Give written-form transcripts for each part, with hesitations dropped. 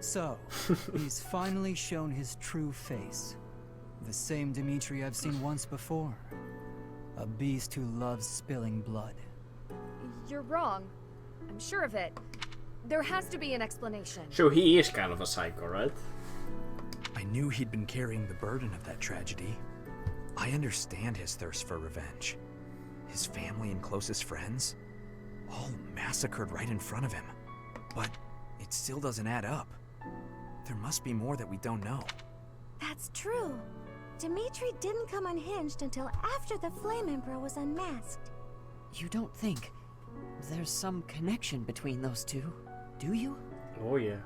So, he's finally shown his true face. The same Dimitri I've seen once before. A beast who loves spilling blood. You're wrong. I'm sure of it. There has to be an explanation. So he is kind of a psycho, right? I knew he'd been carrying the burden of that tragedy. I understand his thirst for revenge. His family and closest friends, all massacred right in front of him. But it still doesn't add up. There must be more that we don't know. That's true. Dimitri didn't come unhinged until after the Flame Emperor was unmasked. You don't think there's some connection between those two, do you? Oh yeah.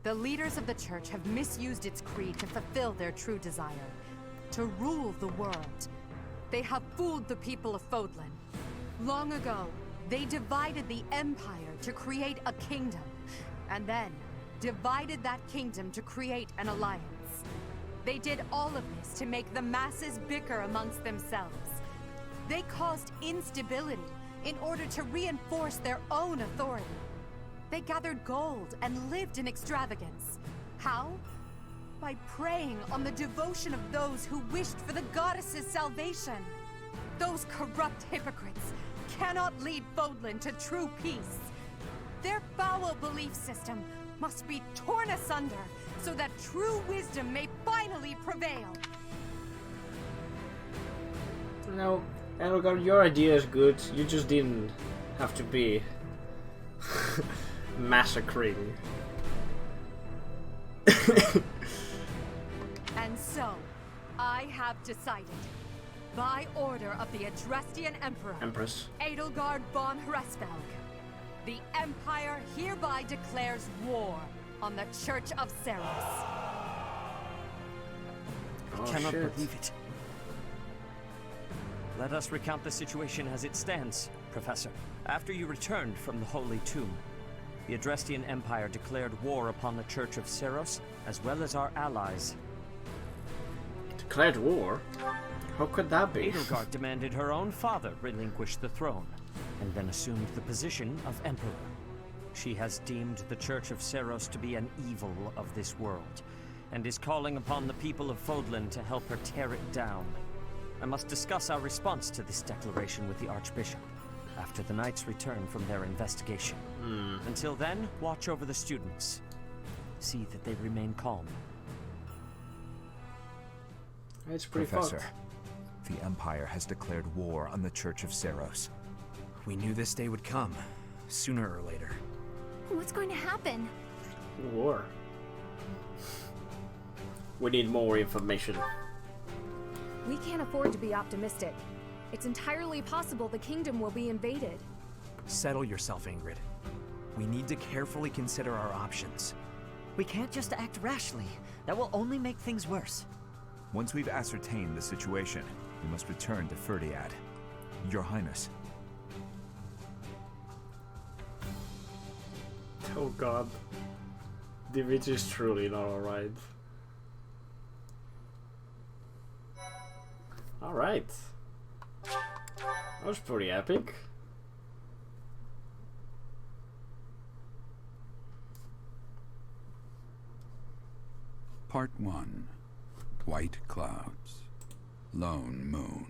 The leaders of the church have misused its creed to fulfill their true desire, to rule the world. They have fooled the people of Fodlan. Long ago, they divided the Empire to create a kingdom, and then divided that kingdom to create an alliance. They did all of this to make the masses bicker amongst themselves. They caused instability in order to reinforce their own authority. They gathered gold and lived in extravagance. How? By preying on the devotion of those who wished for the goddess's salvation. Those corrupt hypocrites cannot lead Fodlan to true peace. Their foul belief system must be torn asunder so that true wisdom may finally prevail. No, Edelgard, your idea is good. You just didn't have to be massacring. And so, I have decided, by order of the Adrestian Empress Edelgard von Hresvelg, the Empire hereby declares war on the Church of Ceres. Oh, I cannot shit. believe it. Let us recount the situation as it stands, Professor. After you returned from the Holy Tomb, the Adrestian Empire declared war upon the Church of Ceres, as well as our allies. Declared war? How could that be? Edelgard demanded her own father relinquish the throne, and then assumed the position of Emperor. She has deemed the Church of Ceres to be an evil of this world, and is calling upon the people of Fodlan to help her tear it down. I must discuss our response to this declaration with the Archbishop, after the Knights return from their investigation. Until then, watch over the students. See that they remain calm. It's pretty Professor, fucked. the Empire has declared war on the Church of Ceres. We knew this day would come, sooner or later. What's going to happen? War. We need more information. We can't afford to be optimistic. It's entirely possible the kingdom will be invaded. Settle yourself, Ingrid. We need to carefully consider our options. We can't just act rashly. That will only make things worse. Once we've ascertained the situation, we must return to Ferdiad. Your Highness. Oh god. Dimitri is truly not alright. Alright. That was pretty epic. Part 1. White Clouds. Lone Moon.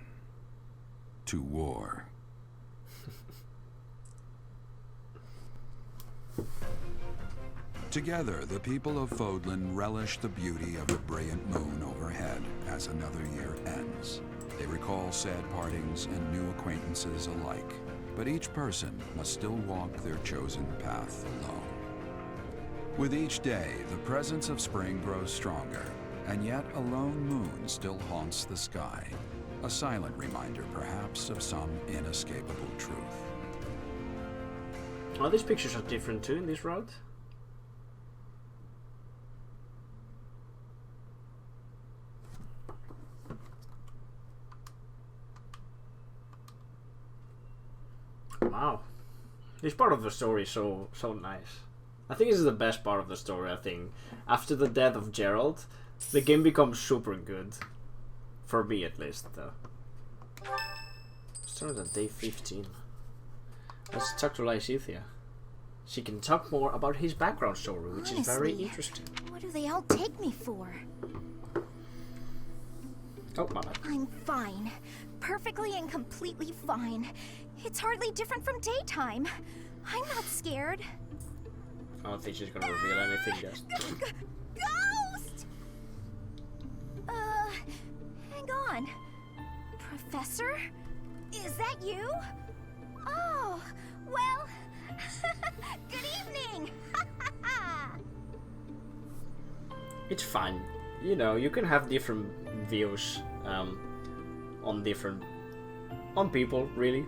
To war. Together, the people of Fodlan relish the beauty of the brilliant moon overhead as another year ends. They recall sad partings and new acquaintances alike, but each person must still walk their chosen path alone. With each day, the presence of spring grows stronger, and yet a lone moon still haunts the sky, a silent reminder perhaps of some inescapable truth. Oh, these pictures are different too in this route. Wow, this part of the story is so nice. I think this is the best part of the story. I think after the death of Gerald, the game becomes super good, for me at least. Though. Started at day 15. Let's talk to Lysithia. she can talk more about his background story, which is very Honestly, interesting. What do they all take me for? Oh, my bad. I'm fine. Perfectly and completely fine. It's hardly different from daytime. I'm not scared. I don't think she's gonna reveal anything just. Ghost! Hang on. Professor? Is that you? Oh, well, good evening. It's fine. You know, you can have different views on people, really.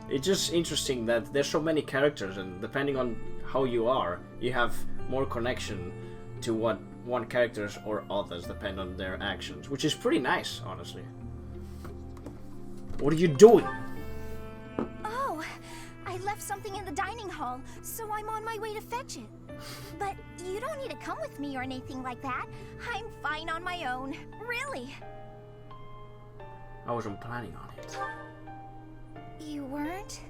It's just interesting that there's so many characters, and depending on how you are, you have more connection to what one characters or others depend on their actions, which is pretty nice, honestly. What are you doing? Oh, I left something in the dining hall, so I'm on my way to fetch it. But you don't need to come with me or anything like that. I'm fine on my own, really. I wasn't planning on it. You weren't?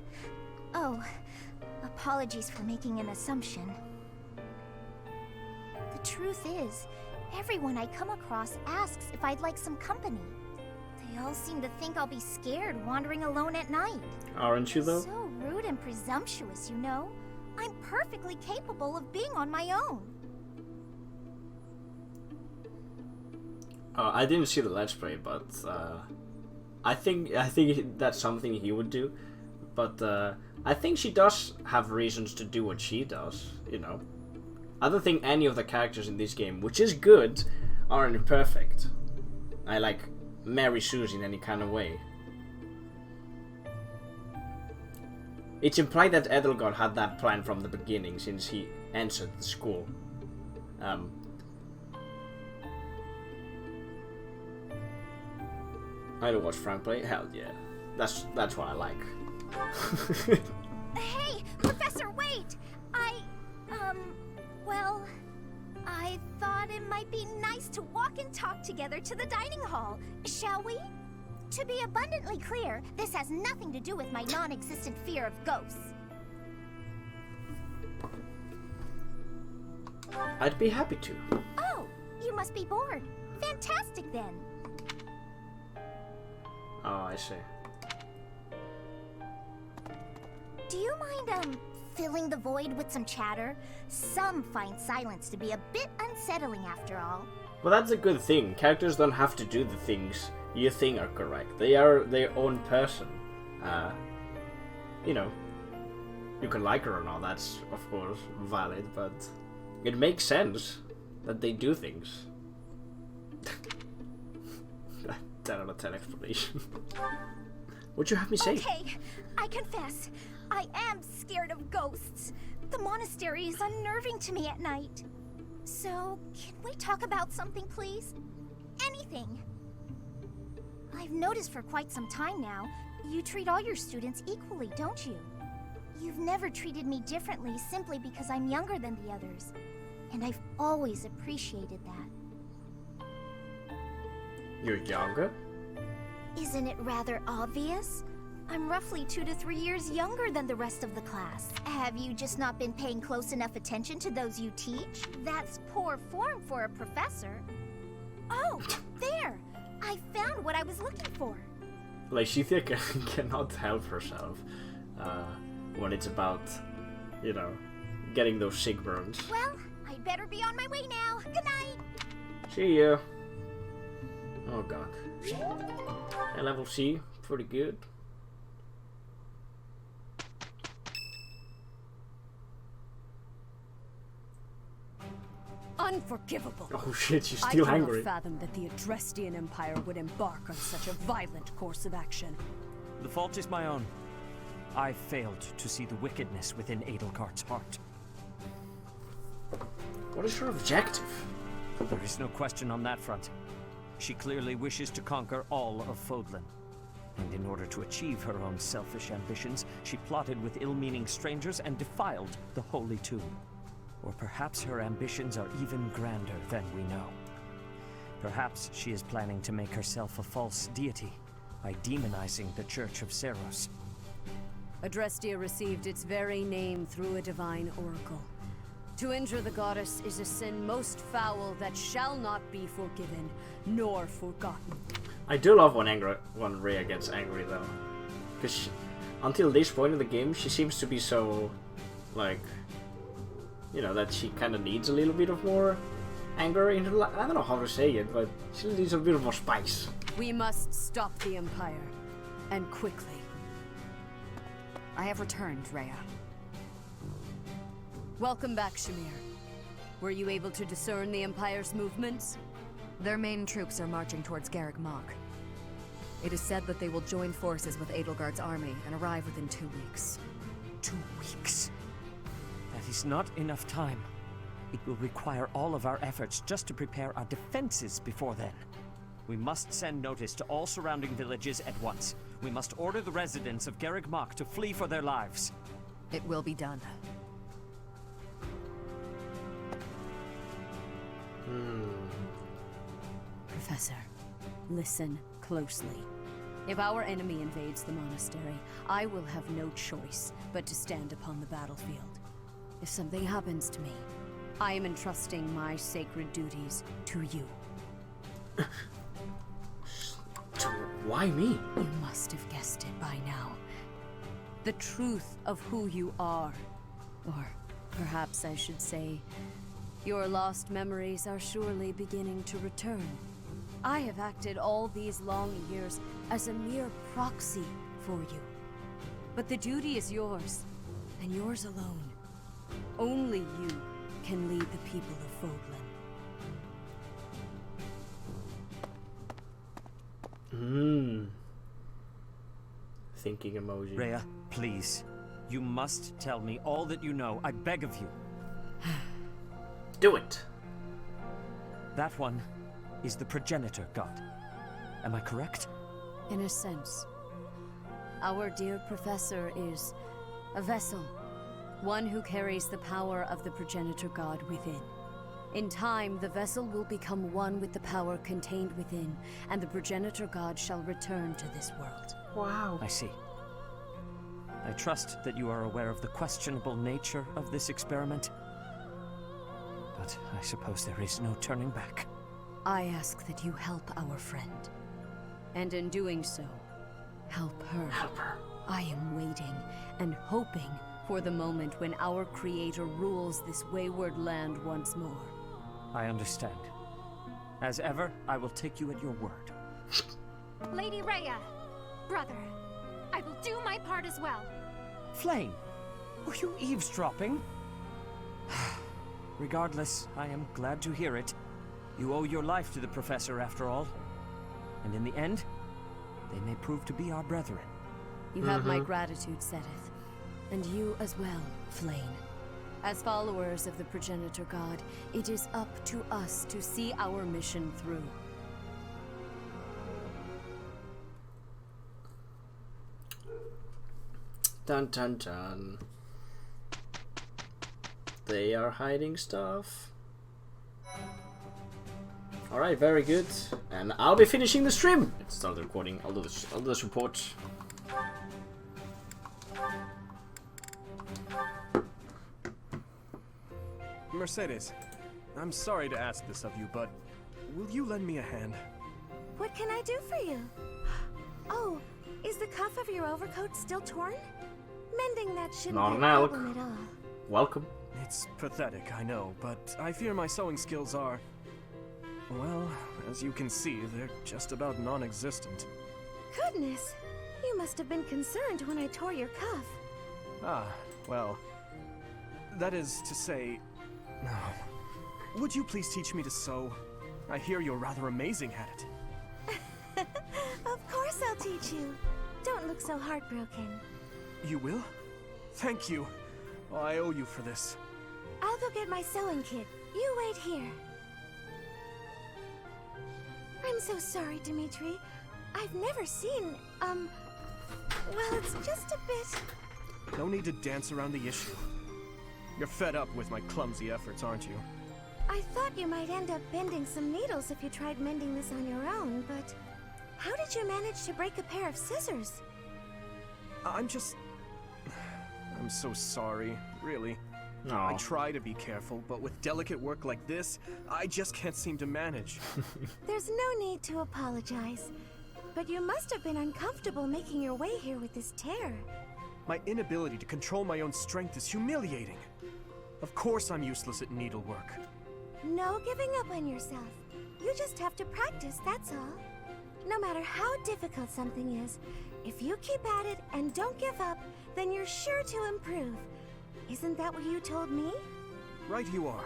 Oh, apologies for making an assumption. The truth is, everyone I come across asks if I'd like some company. They all seem to think I'll be scared wandering alone at night. Aren't you, though? So rude and presumptuous, you know? I'm perfectly capable of being on my own. I didn't see the Let's Play, but I think that's something he would do. But I think she does have reasons to do what she does, you know. I don't think any of the characters in this game, which is good, are imperfect. I like Mary Sue's in any kind of way. It's implied that Edelgard had that plan from the beginning, since he entered the school. I don't watch Frank play. Hell yeah, that's what I like. Hey, Professor, wait! Well, I thought it might be nice to walk and talk together to the dining hall. Shall we? To be abundantly clear, this has nothing to do with my non-existent fear of ghosts. I'd be happy to. Oh, you must be bored. Fantastic then. Oh, I see. Do you mind, filling the void with some chatter? Some find silence to be a bit unsettling after all. Well, that's a good thing. Characters don't have to do the things you think are correct. They are their own person. You know, you can like her or not, that's of course valid, but it makes sense that they do things. 10 out of 10 explanation. What'd you have me say? Okay, I confess, I am scared of ghosts. The monastery is unnerving to me at night. So, can we talk about something, please? Anything. I've noticed for quite some time now, you treat all your students equally, don't you? You've never treated me differently simply because I'm younger than the others. And I've always appreciated that. You're younger? Isn't it rather obvious? I'm roughly 2 to 3 years younger than the rest of the class. Have you just not been paying close enough attention to those you teach? That's poor form for a professor. Oh, there! I found what I was looking for. Like, she cannot help herself when it's about, you know, getting those sick burns. Well, I'd better be on my way now. Good night! See ya. Oh god. A level C, pretty good. Unforgivable. Oh shit, she's still I angry. cannot fathom that the Adrestian Empire would embark on such a violent course of action. The fault is my own. I failed to see the wickedness within Edelgard's heart. What is her objective? There is no question on that front. She clearly wishes to conquer all of Fodlan. And in order to achieve her own selfish ambitions, she plotted with ill-meaning strangers and defiled the Holy Tomb. Or perhaps her ambitions are even grander than we know. Perhaps she is planning to make herself a false deity by demonizing the Church of Seros. Adrestia received its very name through a divine oracle. To injure the goddess is a sin most foul that shall not be forgiven, nor forgotten. I do love when Rhea gets angry though. Because until this point in the game, she seems to be so, like, you know, that she kind of needs a little bit of more anger in her life. I don't know how to say it, but she needs a bit more spice. We must stop the Empire, and quickly. I have returned, Rhea. Welcome back, Shamir. Were you able to discern the Empire's movements? Their main troops are marching towards Garreg Mach. It is said that they will join forces with Edelgard's army and arrive within 2 weeks. 2 weeks? That is not enough time. It will require all of our efforts just to prepare our defenses before then. We must send notice to all surrounding villages at once. We must order the residents of Garreg Mach to flee for their lives. It will be done. Professor, listen closely. If our enemy invades the monastery, I will have no choice but to stand upon the battlefield. If something happens to me, I am entrusting my sacred duties to you. Why me? You must have guessed it by now. The truth of who you are. Or perhaps I should say, your lost memories are surely beginning to return. I have acted all these long years as a mere proxy for you. But the duty is yours, and yours alone. Only you can lead the people of Fodlan. Thinking emoji. Rhea, please. You must tell me all that you know. I beg of you. Do it. That one is the progenitor god. Am I correct? In a sense. Our dear professor is a vessel. One who carries the power of the progenitor god within. In time, the vessel will become one with the power contained within, and the progenitor god shall return to this world. Wow. I see. I trust that you are aware of the questionable nature of this experiment. But I suppose there is no turning back. I ask that you help our friend. And in doing so, help her. Help her. I am waiting and hoping for the moment when our creator rules this wayward land once more. I understand. As ever, I will take you at your word. Lady Rhea, brother, I will do my part as well. Flame, were you eavesdropping? Regardless, I am glad to hear it. You owe your life to the Professor, after all. And in the end, they may prove to be our brethren. You have my gratitude, Seteth. And you as well, Flame. As followers of the progenitor god, it is up to us to see our mission through. Dun dun dun. They are hiding stuff. Alright, very good. And I'll be finishing the stream. Let's start the recording. I'll do this report. Mercedes, I'm sorry to ask this of you, but will you lend me a hand? What can I do for you? Oh, is the cuff of your overcoat still torn? Mending that shouldn't be a problem at all. Welcome. It's pathetic, I know, but I fear my sewing skills are... well, as you can see, they're just about non-existent. Goodness, you must have been concerned when I tore your cuff. Ah, well... that is to say... would you please teach me to sew? I hear you're rather amazing at it. Of course I'll teach you. Don't look so heartbroken. You will? Thank you. Oh, I owe you for this. I'll go get my sewing kit. You wait here. I'm so sorry, Dimitri. I've never seen, well, it's just a bit... No need to dance around the issue. You're fed up with my clumsy efforts, aren't you? I thought you might end up bending some needles if you tried mending this on your own, but... how did you manage to break a pair of scissors? I'm just... I'm so sorry, really. Aw. I try to be careful, but with delicate work like this, I just can't seem to manage. There's no need to apologize. But you must have been uncomfortable making your way here with this tear. My inability to control my own strength is humiliating. Of course I'm useless at needlework. No giving up on yourself. You just have to practice, that's all. No matter how difficult something is, if you keep at it and don't give up, then you're sure to improve. Isn't that what you told me? Right you are.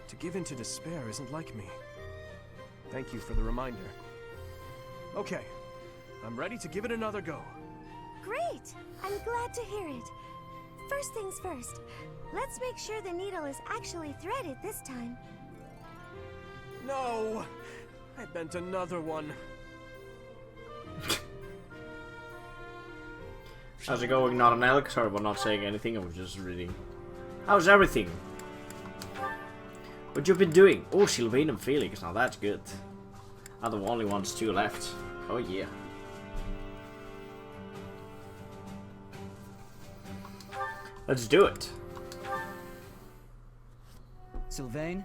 To give in to despair isn't like me. Thank you for the reminder. Okay, I'm ready to give it another go. Great! I'm glad to hear it. First things first, let's make sure the needle is actually threaded this time. No! I bent another one. How's it going? Not an elk? Sorry about not saying anything, I was just reading. How's everything? What you been doing? Oh, Sylvain and Felix, now that's good. Are the only ones two left. Oh yeah. Let's do it. Sylvain,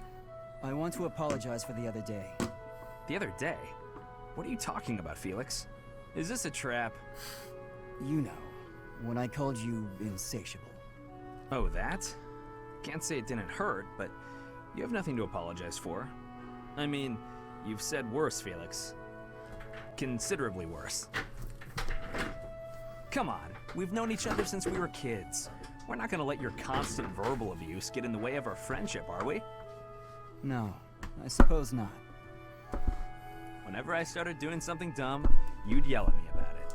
I want to apologize for the other day. The other day? What are you talking about, Felix? Is this a trap? You know, when I called you insatiable. Oh, that? Can't say it didn't hurt, but you have nothing to apologize for. I mean, you've said worse, Felix. Considerably worse. Come on, we've known each other since we were kids. We're not gonna let your constant verbal abuse get in the way of our friendship, are we? No, I suppose not. Whenever I started doing something dumb, you'd yell at me about it.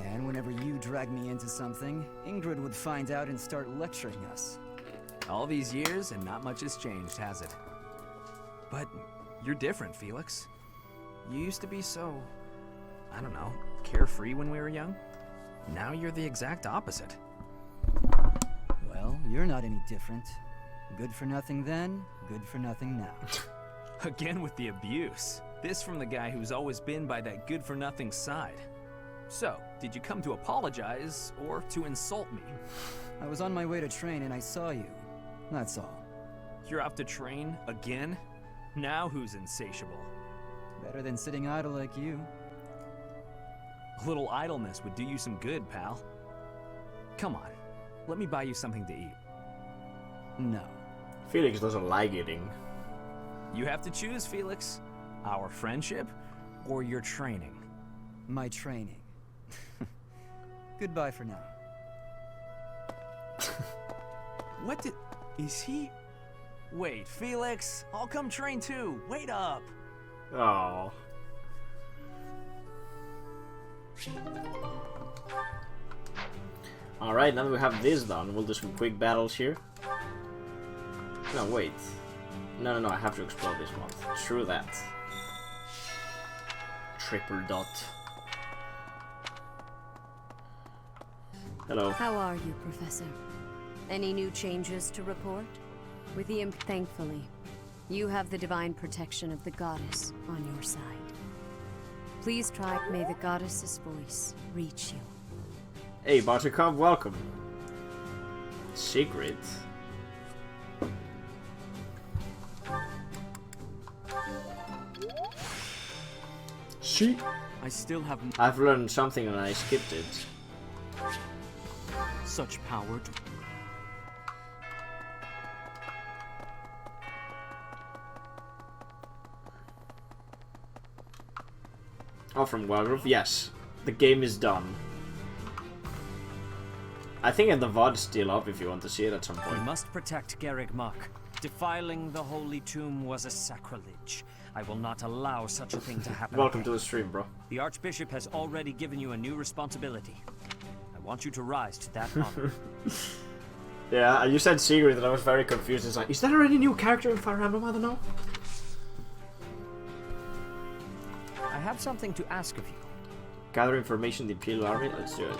And whenever you dragged me into something, Ingrid would find out and start lecturing us. All these years, and not much has changed, has it? But you're different, Felix. You used to be so, I don't know, carefree when we were young. Now you're the exact opposite. Well, you're not any different. Good for nothing then, good for nothing now. Again with the abuse. This from the guy who's always been by that good-for-nothing side. So, did you come to apologize, or to insult me? I was on my way to train and I saw you. That's all. You're off to train again? Now who's insatiable? Better than sitting idle like you. A little idleness would do you some good, pal. Come on, let me buy you something to eat. No. Felix doesn't like eating. You have to choose, Felix. Our friendship, or your training? My training. Goodbye for now. What did... Is he... Wait, Felix, I'll come train too. Wait up. Oh. Alright, now that we have this done, we'll do some quick battles here. No, wait. No, I have to explore this month. True that. Triple dot. Hello. How are you, Professor? Any new changes to report? With the thankfully, you have the divine protection of the goddess on your side. Please try, may the goddess's voice reach you. Hey, Buttercup, welcome. Secret. See? I still have I've learned something and I skipped it. such power to... Oh, from Wildgrove? Yes. The game is done. I think the VOD is still up if you want to see it at some point. We must protect Garreg Mach. Defiling the holy tomb was a sacrilege. I will not allow such a thing to happen. Welcome again. to the stream, bro. The Archbishop has already given you a new responsibility. I want you to rise to that honor. Yeah, you said Sigrid and I was very confused. It's like, is there any new character in Fire Emblem? I don't know. I have something to ask of you. Gather information, the Imperial Army. Let's do it.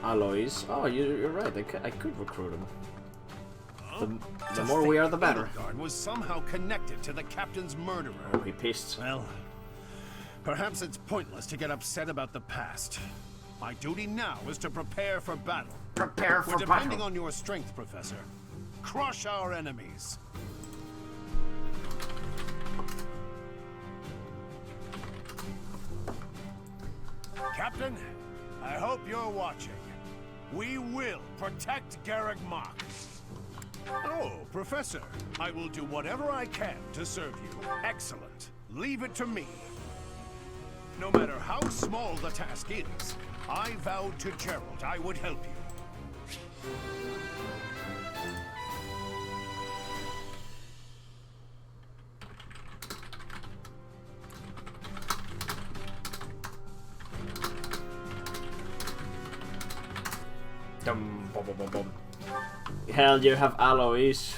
Aloys. Oh, you're right. I could recruit him. The more we are, the better. Edelgard was somehow connected to the captain's murderer. I'll be pissed. Well, perhaps it's pointless to get upset about the past. My duty now is to prepare for battle. Prepare for We're depending battle. on your strength, Professor. Crush our enemies. Captain, I hope you're watching. We will protect Garreg Mach. Oh, Professor, I will do whatever I can to serve you. Excellent. Leave it to me. No matter how small the task is, I vowed to Gerald I would help you. Dum, bum, bum, bum, bum. Hell, you have Alois.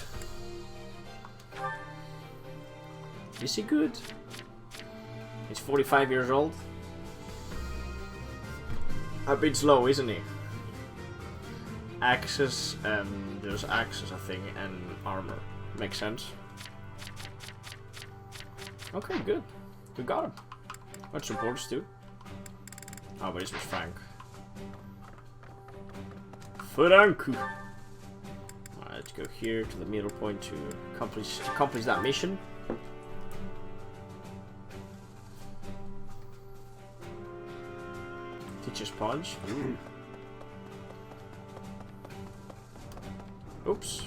Is he good? He's 45 years old. A bit slow, isn't he? Axes and there's axes, I think, and armor. Makes sense. Okay, good. We got him. What supports too? Oh, but this was Frank. Frank. Alright, let's go here to the middle point to accomplish that mission. Teacher's punch. Ooh. Oops.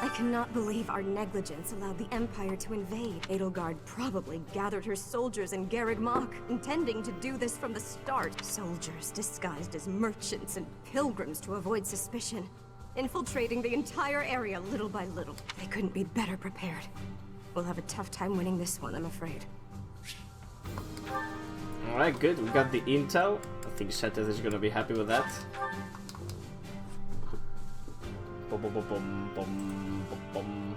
I cannot believe our negligence allowed the Empire to invade. Edelgard probably gathered her soldiers in Garreg Mach, intending to do this from the start. Soldiers disguised as merchants and pilgrims to avoid suspicion, infiltrating the entire area little by little. They couldn't be better prepared. We'll have a tough time winning this one, I'm afraid. Alright, good. We got the intel. I think Setheth is gonna be happy with that. Bum, bum, bum, bum, bum, bum, bum.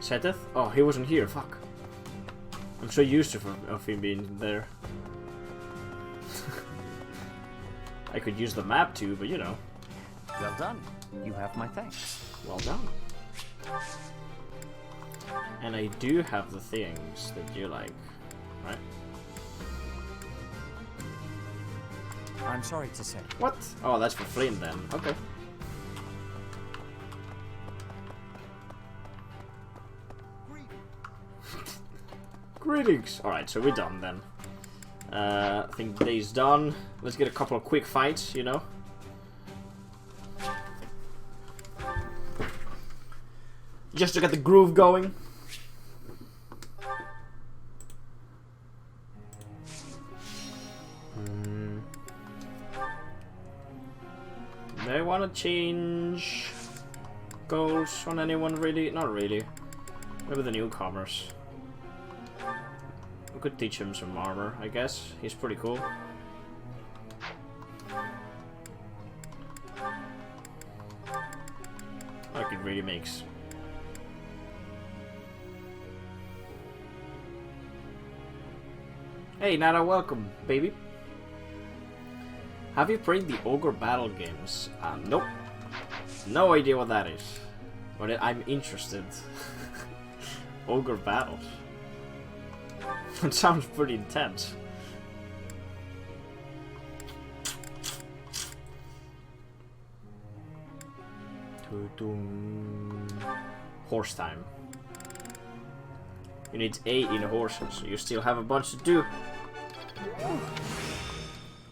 Setheth? Oh, he wasn't here. Fuck. I'm so used to of him being there. I could use the map too, but you know. Well done. You have my thanks. Well done. And I do have the things that you like, right? I'm sorry to say. What? Oh, that's for Flynn then. Okay. Greetings. Alright, so we're done then. I think the day's done. Let's get a couple of quick fights, you know? Just to get the groove going. Do I want to change goals on anyone really? Not really. Maybe the newcomers. We could teach him some armor, I guess. He's pretty cool. Like it really makes. Hey Nada, welcome, baby. Have you played the Ogre Battle games? Nope. No idea what that is. But I'm interested. Ogre Battles. It sounds pretty intense. Horse time. You need 8 in horses, so you still have a bunch to do.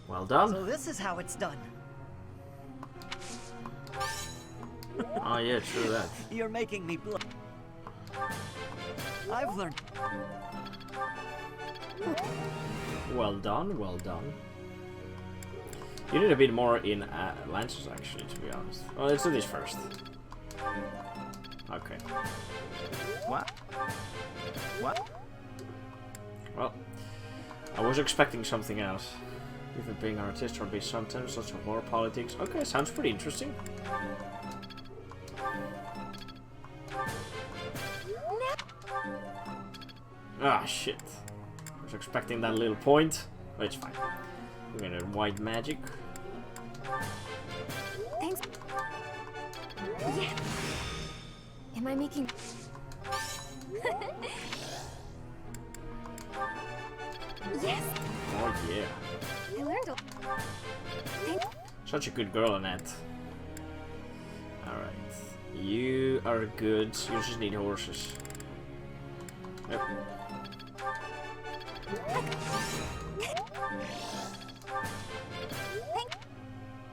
Well done. So this is how it's done. Oh yeah, true that. You're making me blush. I've learned. Well done, well done. You need a bit more in Lancers actually, to be honest. Well, let's do this first. Okay. What? What? Well, I was expecting something else. Even being an artist or be sometimes such a war politics. Okay, sounds pretty interesting. Ah, shit. I was expecting that little point, but it's fine. We're gonna white magic. Thanks. Yeah. Am I making... Such a good girl, Annette. Alright. You are good. You just need horses. Yep.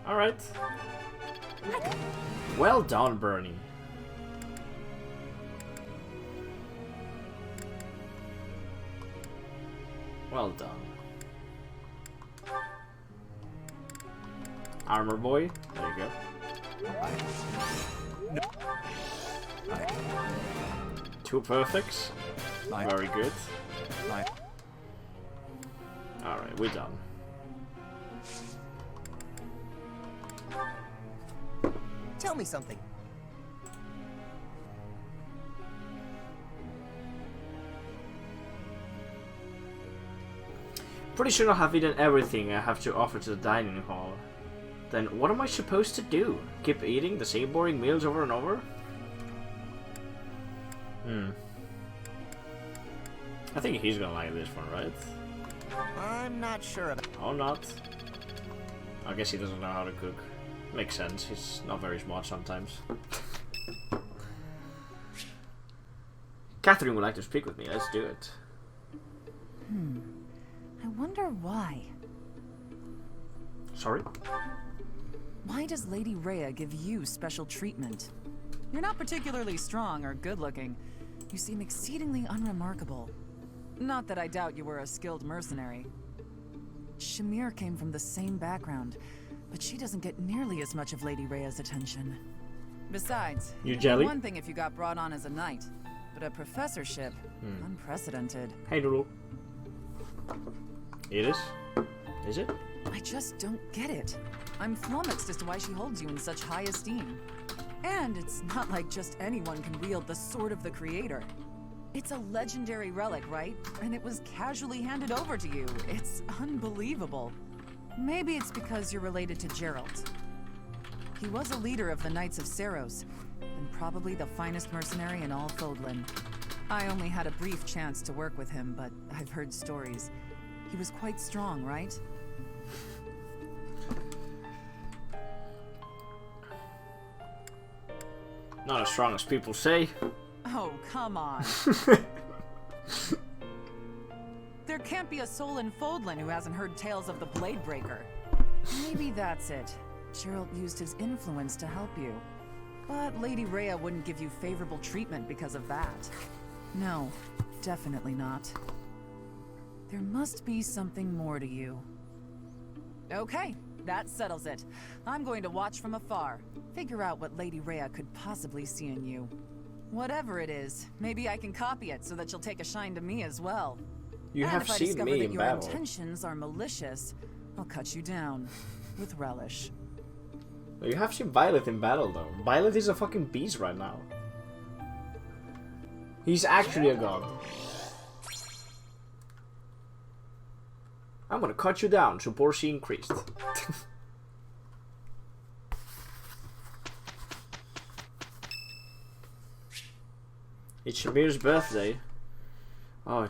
Alright. Well done, Bernie. Well done. Armor boy. There you go. Two perfects. Very good. Alright, we're done. Tell me something. Pretty sure I have eaten everything I have to offer to the dining hall. Then what am I supposed to do? Keep eating the same boring meals over and over? I think he's gonna like this one, right? I'm not sure about... Oh, not? I guess he doesn't know how to cook. Makes sense, he's not very smart sometimes. Catherine would like to speak with me, let's do it. I wonder why. Sorry? Why does Lady Rhea give you special treatment? You're not particularly strong or good-looking. You seem exceedingly unremarkable. Not that I doubt you were a skilled mercenary. Shamir came from the same background, but she doesn't get nearly as much of Lady Rhea's attention. Besides, you jelly? One thing if you got brought on as a knight, but a professorship, unprecedented. Hey, Noodle. It is? Is it? I just don't get it. I'm flummoxed as to why she holds you in such high esteem. And it's not like just anyone can wield the Sword of the Creator. It's a legendary relic, right? And it was casually handed over to you. It's unbelievable. Maybe it's because you're related to Geralt. He was a leader of the Knights of Seiros, and probably the finest mercenary in all Fodlan. I only had a brief chance to work with him, but I've heard stories. He was quite strong, right? Not as strong as people say. Oh, come on. There can't be a soul in Fodlan who hasn't heard tales of the Bladebreaker. Maybe that's it. Geralt used his influence to help you. But Lady Rhea wouldn't give you favorable treatment because of that. No, definitely not. There must be something more to you. Okay, that settles it. I'm going to watch from afar. Figure out what Lady Rhea could possibly see in you. Whatever it is, maybe I can copy it so that you'll take a shine to me as well. You and have if I seen discover me that in your battle. intentions are malicious, I'll cut you down. With relish. You have seen Violet in battle, though. Violet is a fucking beast right now. He's actually a god. I'm gonna cut you down, support she increased. It's Shamir's birthday. Oh.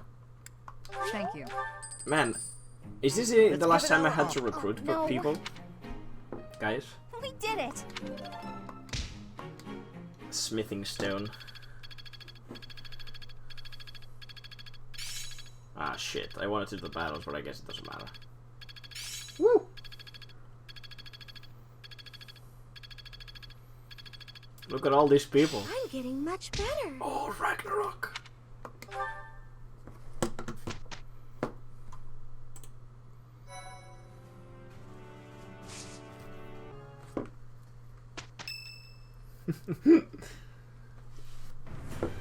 Thank you. Man, is this the last time I had to recruit people? Guys? We did it! Smithing stone. Ah, shit. I wanted to do the battles, but I guess it doesn't matter. Woo! Look at all these people. I'm getting much better. Oh, Ragnarok.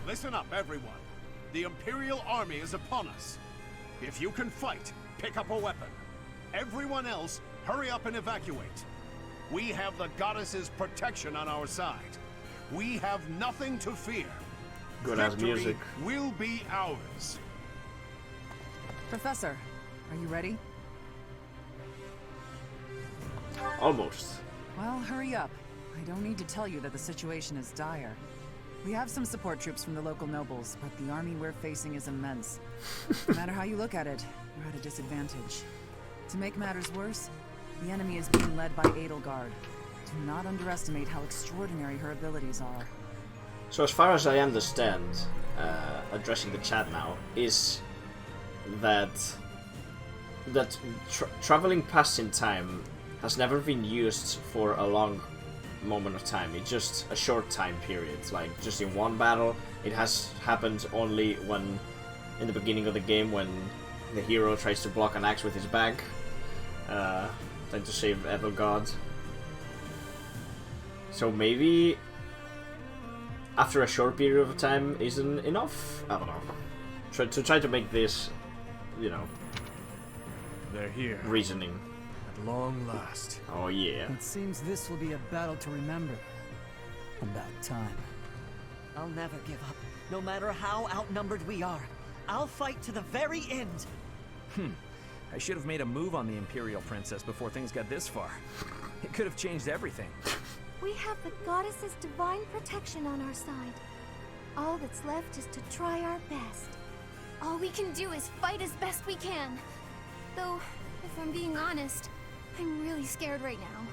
Listen up, everyone. The Imperial Army is upon us. If you can fight, pick up a weapon. Everyone else, hurry up and evacuate. We have the goddess's protection on our side. We have nothing to fear. Good ass music. Will be ours. Professor, are you ready? Almost. Well, hurry up. I don't need to tell you that the situation is dire. We have some support troops from the local nobles, but the army we're facing is immense. No matter how you look at it, we're at a disadvantage. To make matters worse, The enemy is being led by Edelgard. Do not underestimate how extraordinary her abilities are. So as far as I understand, addressing the chat now, is that traveling past in time has never been used for a long moment of time. It's just a short time period, like just in one battle. It has happened only when, in the beginning of the game, when the hero tries to block an axe with his back, trying to save Edelgard. So maybe after a short period of time isn't enough? I don't know. Try to make this, you know, they're here. Reasoning. At long last. Oh yeah. It seems this will be a battle to remember. About time. I'll never give up, no matter how outnumbered we are. I'll fight to the very end. I should have made a move on the Imperial Princess before things got this far. It could have changed everything. We have the goddess's divine protection on our side. All that's left is to try our best. All we can do is fight as best we can. Though, if I'm being honest, I'm really scared right now.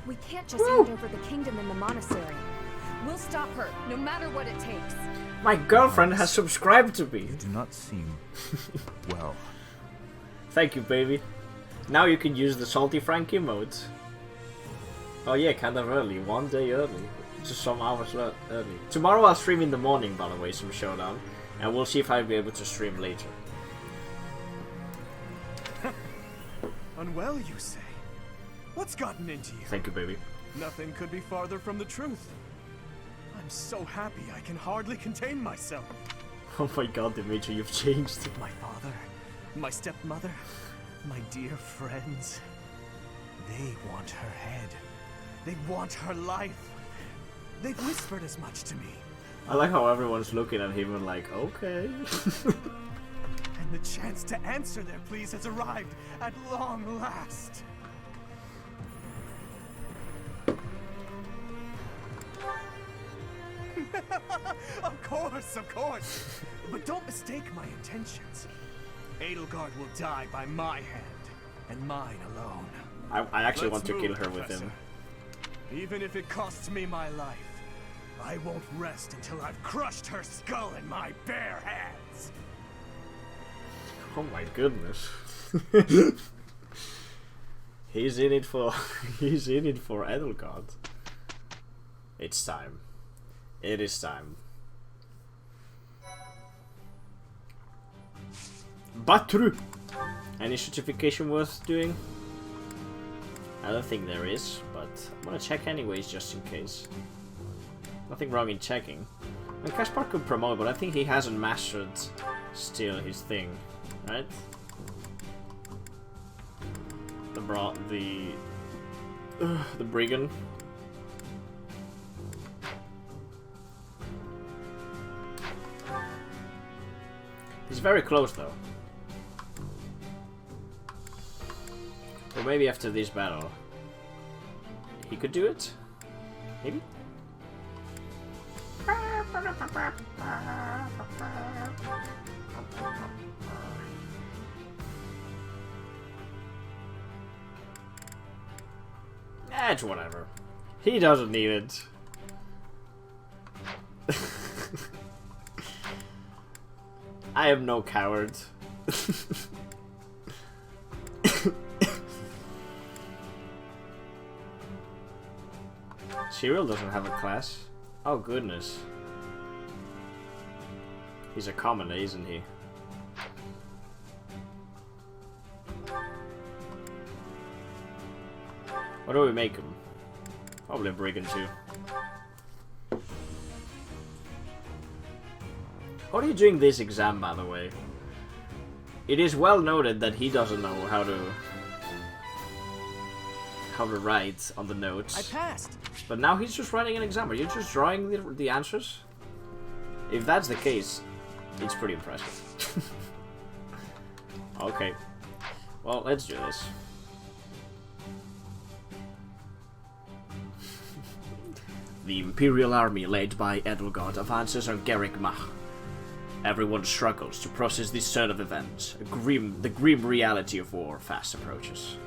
We can't just hand over the kingdom and the monastery. We'll stop her, no matter what it takes. My girlfriend has subscribed to me. You do not seem well. Thank you, baby. Now you can use the Salty Frank emote. Oh yeah, kind of early. 1 day early. Just some hours early. Tomorrow I'll stream in the morning, by the way, some Showdown. And we'll see if I'll be able to stream later. Unwell, you say? What's gotten into you? Thank you, baby. Nothing could be farther from the truth. I'm so happy I can hardly contain myself. Oh my god, Dimitri, you've changed. My father, my stepmother, my dear friends. They want her head. They want her life. They've whispered as much to me. I like how everyone's looking at him and like, okay. And the chance to answer their pleas has arrived at long last. Of course. But don't mistake my intentions. Edelgard will die by my hand, and mine alone. I actually Let's want to kill move, her with Professor. him. Even if it costs me my life, I won't rest until I've crushed her skull in my bare hands. Oh my goodness. He's in it for Edelgard. It's time. It is time. But true. Any certification worth doing? I don't think there is, but I'm gonna check anyways just in case. Nothing wrong in checking. And Caspar could promote, but I think he hasn't mastered still his thing, right? The brigand. He's very close though. Or maybe after this battle he could do it? Maybe? It's whatever. He doesn't need it. I am no coward. Cyril doesn't have a class. Oh goodness. He's a commoner, isn't he? What do we make him? Probably a brigand too. How are you doing this exam, by the way? It is well noted that he doesn't know how to write on the notes. I passed. But now he's just writing an exam. Are you just drawing the answers? If that's the case, it's pretty impressive. Okay. Well, let's do this. The Imperial army led by Edelgard advances on Garrick Mach. Everyone struggles to process this turn of events. The grim reality of war fast approaches.